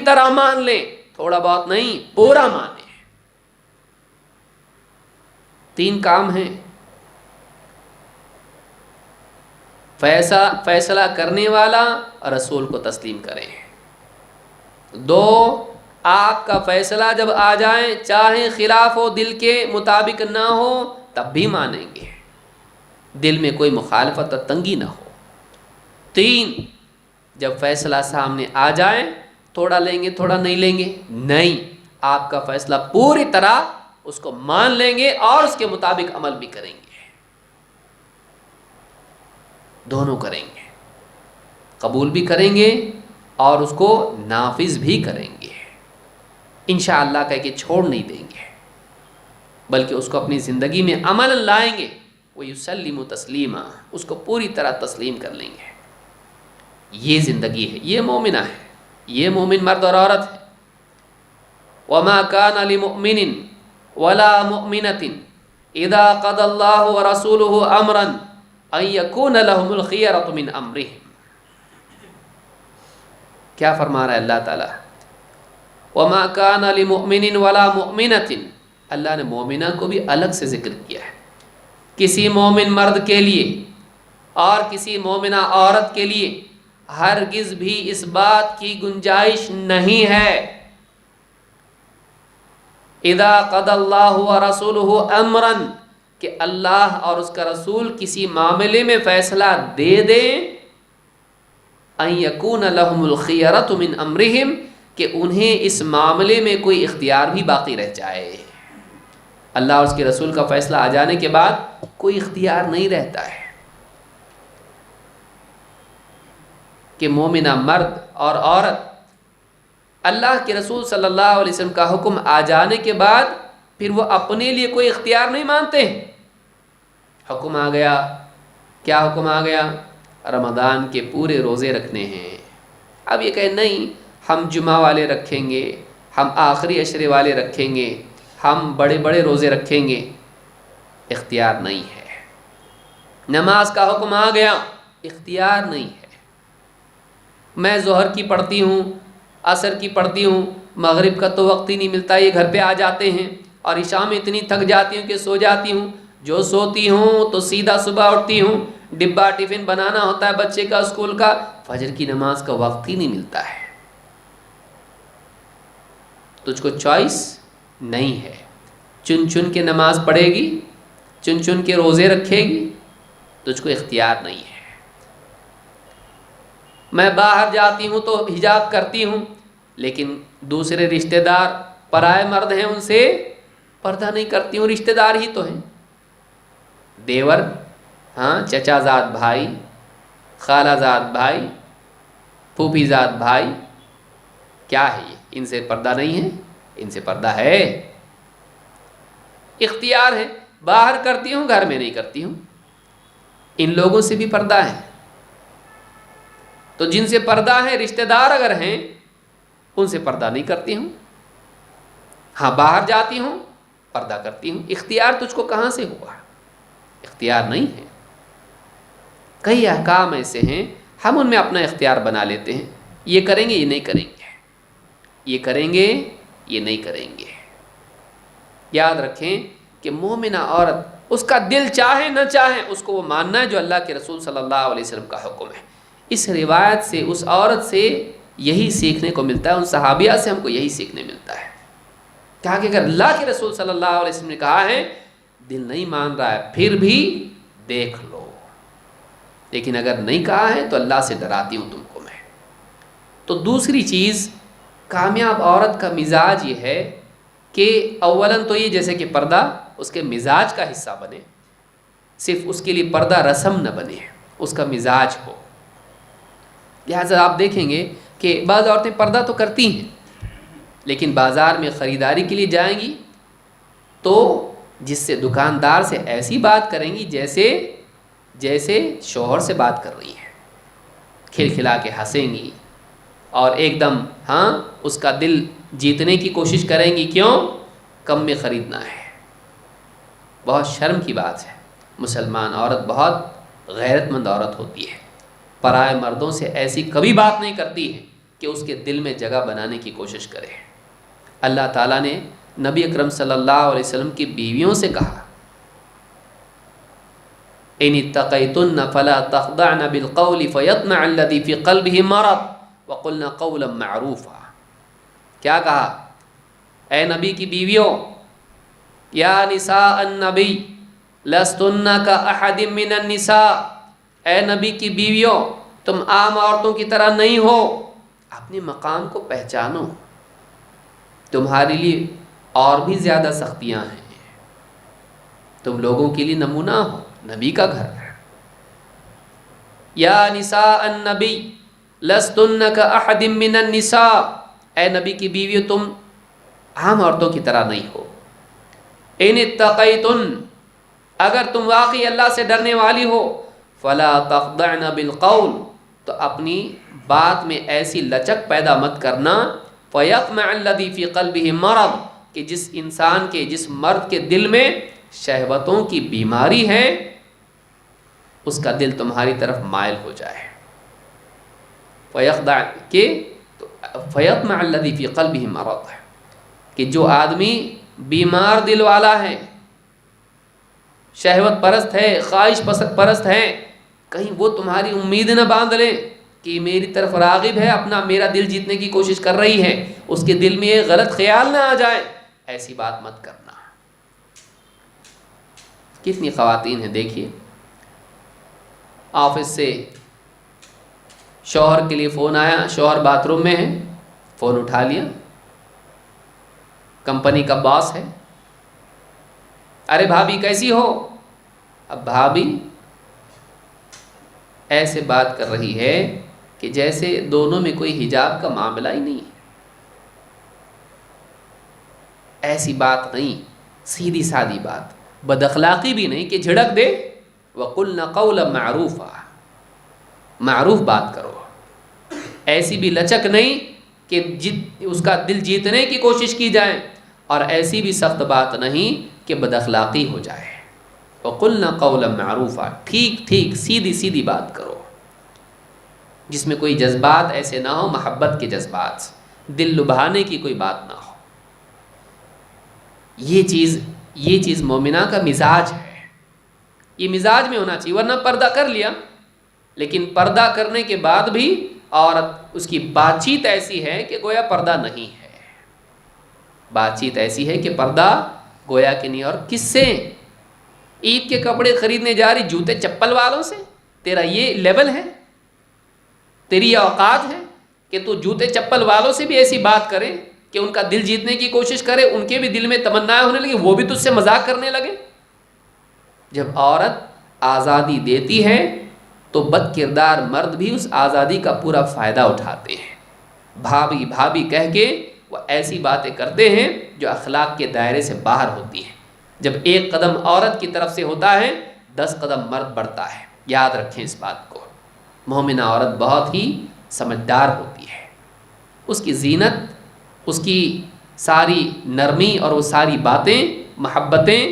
طرح مان لیں، تھوڑا بہت نہیں، پورا مانیں۔ 3 کام ہیں، فیصلہ کرنے والا رسول کو تسلیم کریں۔ 2، آپ کا فیصلہ جب آ جائیں، چاہے خلاف ہو، دل کے مطابق نہ ہو، تب بھی مانیں گے، دل میں کوئی مخالفت اور تنگی نہ ہو۔ 3، جب فیصلہ سامنے آ جائے، تھوڑا لیں گے تھوڑا نہیں لیں گے، نہیں، آپ کا فیصلہ پوری طرح اس کو مان لیں گے اور اس کے مطابق عمل بھی کریں گے، دونوں کریں گے، قبول بھی کریں گے اور اس کو نافذ بھی کریں گے، انشاءاللہ کہہ کے چھوڑ نہیں دیں گے، بلکہ اس کو اپنی زندگی میں عمل لائیں گے، وَيُسَلِّمُ تسلیما، اس کو پوری طرح تسلیم کر لیں گے۔ یہ زندگی ہے، یہ مومنہ ہے، یہ مومن مرد اور عورت ہے۔ وَمَا كَانَ لِمُؤْمِنٍ وَلَا مُؤْمِنَةٍ إِذَا قَضَى اللَّهُ وَرَسُولُهُ أَمْرًا أَن يَكُونَ لَهُمُ الْخِيَرَةُ مِنْ أَمْرِهِمْ۔ کیا فرما رہا ہے اللہ تعالیٰ؟ وَمَا كَانَ لِمُؤْمِنٍ وَلَا مُؤْمِنَةٍ، اللہ نے مومنہ کو بھی الگ سے ذکر کیا ہے۔ کسی مومن مرد کے لیے اور کسی مومنہ عورت کے لیے ہرگز بھی اس بات کی گنجائش نہیں ہے، اذا قضى اللہ ورسولہ امرا، کہ اللہ اور اس کا رسول کسی معاملے میں فیصلہ دے دیں، ان یکون لہم الخیرۃ من امرہم، کہ انہیں اس معاملے میں کوئی اختیار بھی باقی رہ جائے۔ اللہ اور اس کے رسول کا فیصلہ آ جانے کے بعد کوئی اختیار نہیں رہتا ہے کہ مومنہ مرد اور عورت اللہ کے رسول صلی اللہ علیہ وسلم کا حکم آ جانے کے بعد پھر وہ اپنے لیے کوئی اختیار نہیں مانتے ہیں۔ حکم آ گیا، کیا حکم آ گیا؟ رمضان کے پورے روزے رکھنے ہیں۔ اب یہ کہیں نہیں ہم جمعہ والے رکھیں گے، ہم آخری عشرے والے رکھیں گے، ہم بڑے بڑے روزے رکھیں گے، اختیار نہیں ہے۔ نماز کا حکم آ گیا، اختیار نہیں ہے۔ میں ظہر کی پڑھتی ہوں، عصر کی پڑھتی ہوں، مغرب کا تو وقت ہی نہیں ملتا، یہ گھر پہ آ جاتے ہیں، اور عشاء میں اتنی تھک جاتی ہوں کہ سو جاتی ہوں، جو سوتی ہوں تو سیدھا صبح اٹھتی ہوں، ڈبہ ٹفن بنانا ہوتا ہے بچے کا اسکول کا، فجر کی نماز کا وقت ہی نہیں ملتا ہے۔ تجھ کو چوائس نہیں ہے، چن چن کے نماز پڑھے گی، چن چن کے روزے رکھے گی، تجھ کو اختیار نہیں ہے۔ میں باہر جاتی ہوں تو حجاب کرتی ہوں، لیکن دوسرے رشتہ دار پرائے مرد ہیں ان سے پردہ نہیں کرتی ہوں، رشتہ دار ہی تو ہیں، دیور، ہاں، چچا زاد بھائی، خالہ زاد بھائی، پھوپھی زاد بھائی، کیا ہے یہ؟ ان سے پردہ نہیں ہے؟ ان سے پردہ ہے، اختیار ہے۔ باہر کرتی ہوں، گھر میں نہیں کرتی ہوں، ان لوگوں سے بھی پردہ ہے۔ تو جن سے پردہ ہے، رشتہ دار اگر ہیں، ان سے پردہ نہیں کرتی ہوں، ہاں باہر جاتی ہوں پردہ کرتی ہوں۔ اختیار تجھ کو کہاں سے ہوا؟ اختیار نہیں ہے۔ کئی احکام ایسے ہیں ہم ان میں اپنا اختیار بنا لیتے ہیں، یہ کریں گے یہ نہیں کریں گے، یہ کریں گے یہ نہیں کریں گے۔ یاد رکھیں کہ مومنہ عورت اس کا دل چاہے نہ چاہے اس کو وہ ماننا ہے جو اللہ کے رسول صلی اللہ علیہ وسلم کا حکم ہے۔ اس روایت سے اس عورت سے یہی سیکھنے کو ملتا ہے، ان صحابیہ سے ہم کو یہی سیکھنے ملتا ہے کہ اگر اللہ کے رسول صلی اللہ علیہ وسلم نے کہا ہے، دل نہیں مان رہا ہے، پھر بھی دیکھ لو، لیکن اگر نہیں کہا ہے تو اللہ سے ڈراتی ہوں تم کو میں۔ تو دوسری چیز، کامیاب عورت کا مزاج یہ ہے کہ اولاً تو یہ جیسے کہ پردہ اس کے مزاج کا حصہ بنے، صرف اس کے لیے پردہ رسم نہ بنے، اس کا مزاج ہو۔ لہٰذا آپ دیکھیں گے کہ بعض عورتیں پردہ تو کرتی ہیں، لیکن بازار میں خریداری کے لیے جائیں گی تو جس سے دکاندار سے ایسی بات کریں گی جیسے شوہر سے بات کر رہی ہیں، کھلکھلا کے ہنسیں گی اور ایک دم ہاں اس کا دل جیتنے کی کوشش کریں گی، کیوں؟ کم میں خریدنا ہے۔ بہت شرم کی بات ہے، مسلمان عورت بہت غیرت مند عورت ہوتی ہے، پرائے مردوں سے ایسی کبھی بات نہیں کرتی ہے کہ اس کے دل میں جگہ بنانے کی کوشش کرے۔ اللہ تعالیٰ نے نبی اکرم صلی اللہ علیہ وسلم کی بیویوں سے کہا ان اتقیتن فلا تخضعن بالقول فیطمع الذی فی قلبہ مرض وقلن قولا معروفا۔ کیا کہا؟ اے نبی کی بیویوں، یا نساء النبی لستن کاحد من النساء، اے نبی کی بیویوں تم عام عورتوں کی طرح نہیں ہو، اپنے مقام کو پہچانو، تمہارے لیے اور بھی زیادہ سختیاں ہیں، تم لوگوں کے لیے نمونہ ہو، نبی کا گھر ہے۔ یا نساء النبی لستن کاحد من النساء، اے نبی کی بیویوں تم عام عورتوں کی طرح نہیں ہو۔ ان اتقیتن، اگر تم واقعی اللہ سے ڈرنے والی ہو، فلا تخضعن بالقول، تو اپنی بات میں ایسی لچک پیدا مت کرنا، فیطمع الذی فی قلبہ مرض، کہ جس انسان کے، جس مرد کے دل میں شہوتوں کی بیماری ہے، اس کا دل تمہاری طرف مائل ہو جائے۔ فیطمع الذی فی قلبہ مرض، کہ جو آدمی بیمار دل والا ہے، شہوت پرست ہے، خواہش پرست ہے، کہیں وہ تمہاری امید نہ باندھ لے کہ میری طرف راغب ہے، اپنا میرا دل جیتنے کی کوشش کر رہی ہے، اس کے دل میں ایک غلط خیال نہ آ جائے، ایسی بات مت کرنا۔ کتنی خواتین ہیں، دیکھیے آفس سے شوہر کے لیے فون آیا، شوہر باتھ روم میں ہے، فون اٹھا لیا، کمپنی کا باس ہے، ارے بھابھی کیسی ہو؟ اب بھابھی ایسے بات کر رہی ہے کہ جیسے دونوں میں کوئی حجاب کا معاملہ ہی نہیں ہے۔ ایسی بات نہیں، سیدھی سادی بات، بد اخلاقی بھی نہیں کہ جھڑک دے، وَقُلْنَ قَوْلًا مَعْرُوفًا، معروف بات کرو۔ ایسی بھی لچک نہیں کہ اس کا دل جیتنے کی کوشش کی جائے، اور ایسی بھی سخت بات نہیں کہ بد اخلاقی ہو جائے۔ وَقُلْنَ قَوْلًا مَعْرُوفًا، ٹھیک ٹھیک سیدھی سیدھی بات کرو، جس میں کوئی جذبات ایسے نہ ہو، محبت کے جذبات، دل لبھانے کی کوئی بات نہ ہو۔ یہ چیز مومنہ کا مزاج ہے، یہ مزاج میں ہونا چاہیے، ورنہ پردہ کر لیا، لیکن پردہ کرنے کے بعد بھی عورت، اس کی بات چیت ایسی ہے کہ گویا پردہ نہیں ہے، بات چیت ایسی ہے کہ پردہ گویا کہ نہیں۔ اور کس سے؟ عید کے کپڑے خریدنے جا رہی جوتے چپل والوں سے؟ تیرا یہ لیول ہے، تیری یہ اوقات ہے کہ تو جوتے چپل والوں سے بھی ایسی بات کرے کہ ان کا دل جیتنے کی کوشش کرے، ان کے بھی دل میں تمنائیں ہونے لگی، وہ بھی تجھ سے مذاق کرنے لگے۔ جب عورت آزادی دیتی ہے تو بد کردار مرد بھی اس آزادی کا پورا فائدہ اٹھاتے ہیں، بھابھی بھابھی کہہ کے وہ ایسی باتیں کرتے ہیں جو اخلاق کے دائرے سے باہر ہوتی ہیں۔ جب ایک قدم عورت کی طرف سے ہوتا ہے، 10 قدم مرد بڑھتا ہے، یاد رکھیں اس بات کو۔ مومنہ عورت بہت ہی سمجھدار ہوتی ہے، اس کی زینت، اس کی ساری نرمی اور وہ ساری باتیں، محبتیں،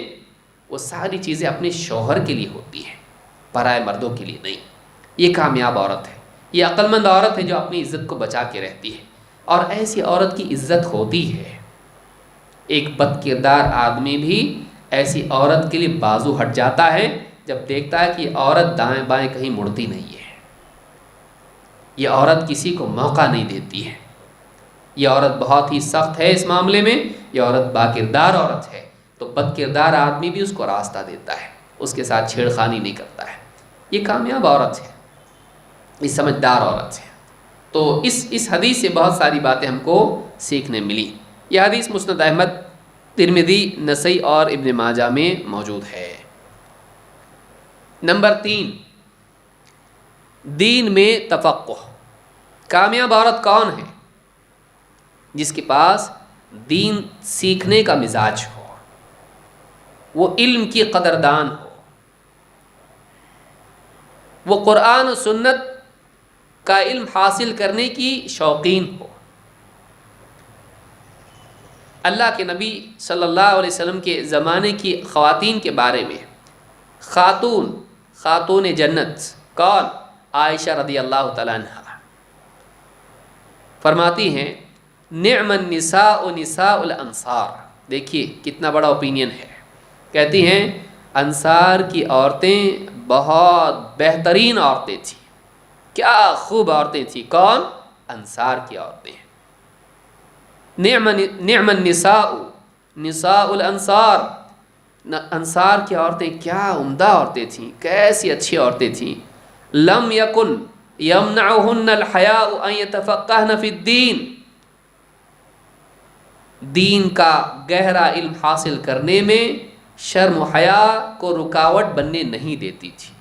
وہ ساری چیزیں اپنے شوہر کے لیے ہوتی ہیں، پرائے مردوں کے لیے نہیں۔ یہ کامیاب عورت ہے، یہ عقل مند عورت ہے جو اپنی عزت کو بچا کے رہتی ہے، اور ایسی عورت کی عزت ہوتی ہے۔ ایک بد کردار آدمی بھی ایسی عورت کے لیے بازو ہٹ جاتا ہے جب دیکھتا ہے کہ یہ عورت دائیں بائیں کہیں مڑتی نہیں ہے، یہ عورت کسی کو موقع نہیں دیتی ہے، یہ عورت بہت ہی سخت ہے اس معاملے میں، یہ عورت با کردار عورت ہے، تو بد کردار آدمی بھی اس کو راستہ دیتا ہے، اس کے ساتھ چھیڑ خانی نہیں کرتا ہے۔ یہ کامیاب عورت ہے، یہ سمجھدار عورت ہے۔ تو اس حدیث سے بہت ساری باتیں ہم کو سیکھنے ملی۔ یہ حدیث مسند احمد، ترمذی، نسائی اور ابن ماجہ میں موجود ہے۔ نمبر 3، دین میں تفقہ۔ کامیاب عورت کون ہے؟ جس کے پاس دین سیکھنے کا مزاج ہو، وہ علم کی قدردان ہو، وہ قرآن و سنت کا علم حاصل کرنے کی شوقین ہو۔ اللہ کے نبی صلی اللہ علیہ وسلم کے زمانے کی خواتین کے بارے میں، خاتون جنت کون؟ عائشہ رضی اللہ تعالیٰ عنہ۔ فرماتی ہیں نعم النساء نساء الانصار. دیکھیے کتنا بڑا اوپینین ہے. کہتی ہیں انصار کی عورتیں بہت بہترین عورتیں تھیں. کیا خوب عورتیں تھیں. کون؟ انصار کی عورتیں. نعم النساء نساء الانصار. انصار کی عورتیں کیا عمدہ عورتیں تھیں، کیسی اچھی عورتیں تھیں. لم یکن یمنعہن الحیاء ان یتفقہن فی الدین. دین کا گہرا علم حاصل کرنے میں شرم و حیا کو رکاوٹ بننے نہیں دیتی تھی.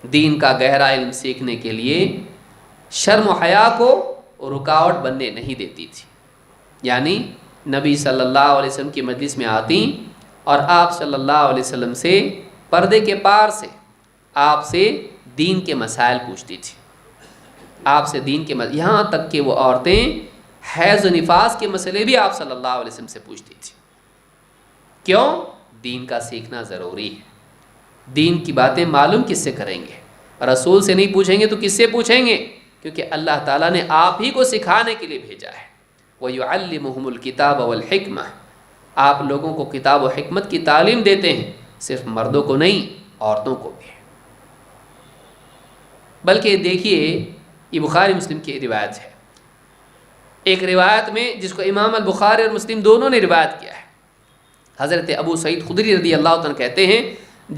دین کا گہرا علم سیکھنے کے لیے شرم و حیا کو رکاوٹ بننے نہیں دیتی تھی. یعنی نبی صلی اللہ علیہ وسلم کی مجلس میں آتی اور آپ صلی اللہ علیہ وسلم سے پردے کے پار سے آپ سے دین کے مسائل پوچھتی تھی. آپ سے دین کے یہاں تک کہ وہ عورتیں حیض و نفاس کے مسئلے بھی آپ صلی اللہ علیہ وسلم سے پوچھتی تھی. کیوں؟ دین کا سیکھنا ضروری ہے. دین کی باتیں معلوم کس سے کریں گے؟ رسول سے نہیں پوچھیں گے تو کس سے پوچھیں گے؟ کیونکہ اللہ تعالیٰ نے آپ ہی کو سکھانے کے لیے بھیجا ہے. وَيُعَلِّمُهُمُ الْكِتَابَ وَالْحِكْمَةَ. آپ لوگوں کو کتاب و حکمت کی تعلیم دیتے ہیں، صرف مردوں کو نہیں عورتوں کو بھی. بلکہ دیکھیے یہ بخاری مسلم کی روایت ہے. ایک روایت میں جس کو امام البخاری اور مسلم دونوں نے روایت کیا ہے، حضرت ابو سعید خدری رضی اللہ عنہ کہتے ہیں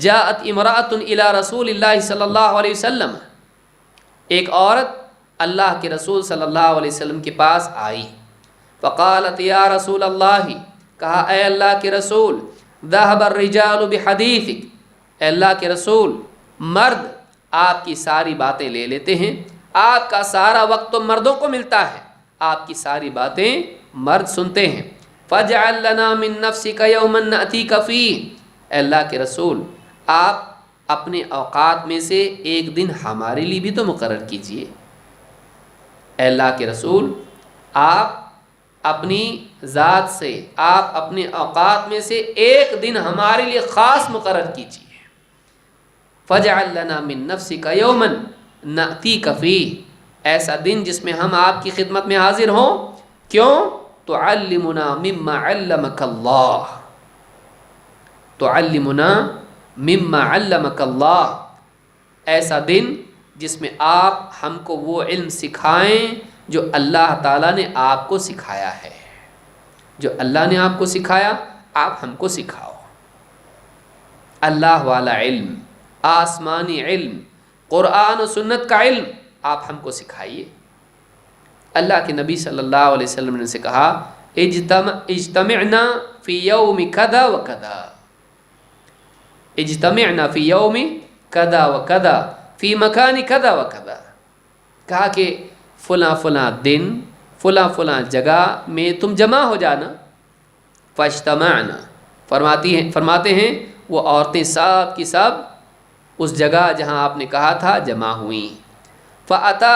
جاءت امرأۃ الی رسول اللہ صلی اللہ علیہ وسلم. ایک عورت اللہ کے رسول صلی اللہ علیہ وسلم کے پاس آئی. فقالت یا رسول اللہ. کہا اے اللہ کے رسول ذهب الرجال بحدیثک. اے اللہ کے رسول مرد آپ کی ساری باتیں لے لیتے ہیں، آپ کا سارا وقت تو مردوں کو ملتا ہے، آپ کی ساری باتیں مرد سنتے ہیں. فاجعل لنا من نفسک یوما نأتیک فیہ. اے اللہ کے رسول آپ اپنے اوقات میں سے ایک دن ہمارے لیے بھی تو مقرر کیجئے. اے اللہ کے رسول آپ اپنی ذات سے، آپ اپنے اوقات میں سے ایک دن ہمارے لیے خاص مقرر کیجئے. فاجعل لنا من نفسک یوما نأتیک فیہ. ایسا دن جس میں ہم آپ کی خدمت میں حاضر ہوں. کیوں؟ تعلمنا مما علمک اللہ. تعلمنا مما علمک اللہ. ایسا دن جس میں آپ ہم کو وہ علم سکھائیں جو اللہ تعالیٰ نے آپ کو سکھایا ہے. جو اللہ نے آپ کو سکھایا آپ ہم کو سکھاؤ. اللہ والا علم، آسمانی علم، قرآن و سنت کا علم آپ ہم کو سکھائیے. اللہ کے نبی صلی اللہ علیہ وسلم نے ان سے کہا اجتمعنا فی یوم کذا و کذا. اجتمعنا فی یوم کذا و کذا فی مکان کذا و کذا. کہا کہ فلاں فلاں دن فلاں فلاں جگہ میں تم جمع ہو جانا. فاجتمعنا. فرماتے ہیں وہ عورتیں سب کی سب اس جگہ جہاں آپ نے کہا تھا جمع ہوئیں. فأتا